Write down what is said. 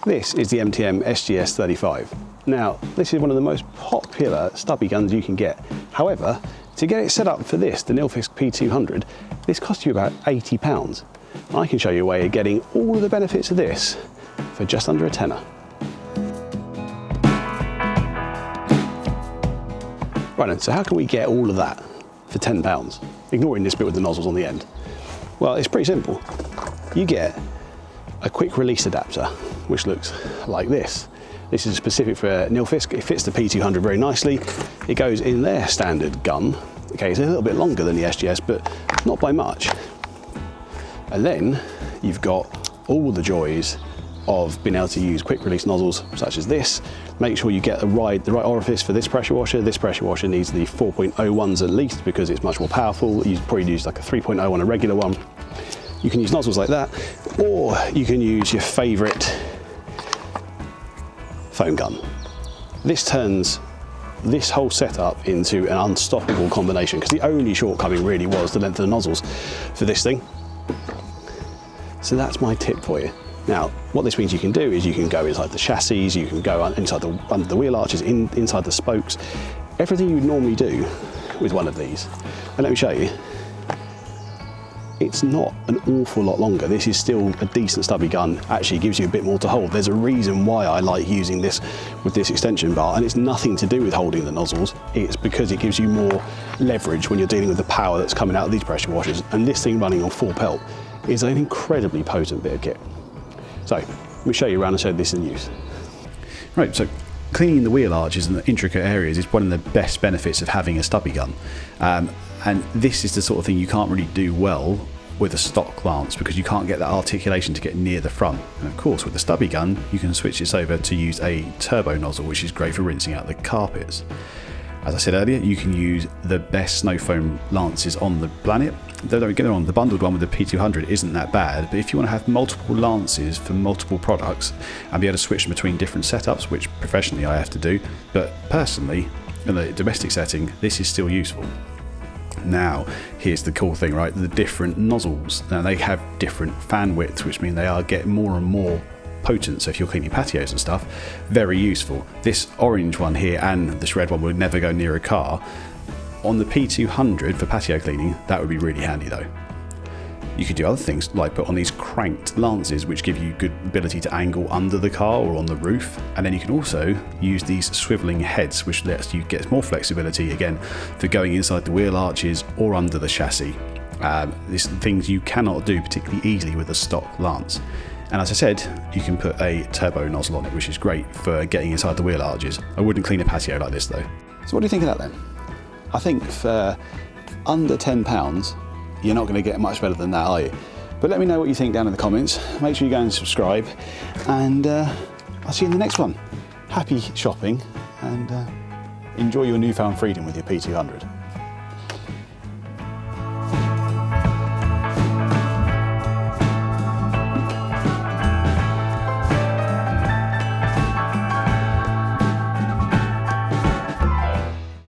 This is the MTM SGS 35. Now, this is one of the most popular stubby guns you can get. However, to get it set up for this, the Nilfisk P200, this costs you about £80. I can show you a way of getting all of the benefits of this for just under a tenner. Right then, so how can we get all of that for £10, ignoring this bit with the nozzles on the end? Well, it's pretty simple. You get a quick release adapter, which looks like this. This is specific for Nilfisk. It fits the P200 very nicely. It goes in their standard gun. Okay, it's a little bit longer than the SGS, but not by much. And then you've got all the joys of being able to use quick release nozzles such as this. Make sure you get the right orifice for this pressure washer. This pressure washer needs the 4.01s at least because it's much more powerful. You probably use like a 3.0 on a regular one. You can use nozzles like that, or you can use your favorite foam gun. This turns this whole setup into an unstoppable combination because the only shortcoming really was the length of the nozzles for this thing. So that's my tip for you. Now, what this means you can do is you can go inside the chassis, you can go inside under the wheel arches, inside the spokes, everything you would normally do with one of these. And let me show you. It's not an awful lot longer. This is still a decent stubby gun, actually gives you a bit more to hold. There's a reason why I like using this with this extension bar, and it's nothing to do with holding the nozzles. It's because it gives you more leverage when you're dealing with the power that's coming out of these pressure washers. And this thing running on full pelt is an incredibly potent bit of kit. So, let me show you around and show this in use. Right, so cleaning the wheel arches and the intricate areas is one of the best benefits of having a stubby gun. And this is the sort of thing you can't really do well with a stock lance because you can't get that articulation to get near the front. And of course, with the stubby gun, you can switch this over to use a turbo nozzle, which is great for rinsing out the carpets. As I said earlier, you can use the best snow foam lances on the planet. Don't get me wrong, the bundled one with the P200 isn't that bad, but if you want to have multiple lances for multiple products and be able to switch them between different setups, which professionally I have to do, but personally, in the domestic setting, this is still useful. Now, here's the cool thing, right? The different nozzles. Now, they have different fan widths, which mean they are getting more and more potent. So if you're cleaning patios and stuff, very useful. This orange one here and this red one would never go near a car. On the P200 for patio cleaning, that would be really handy though. You could do other things like put on these cranked lances which give you good ability to angle under the car or on the roof, and then you can also use these swiveling heads which lets you get more flexibility again for going inside the wheel arches or under the chassis. These are things you cannot do particularly easily with a stock lance. And as I said, you can put a turbo nozzle on it, which is great for getting inside the wheel arches. I wouldn't clean a patio like this though. So what do you think of that then? I think for under £10, you're not going to get much better than that, are you? But let me know what you think down in the comments. Make sure you go and subscribe, and I'll see you in the next one. Happy shopping, and enjoy your newfound freedom with your P200.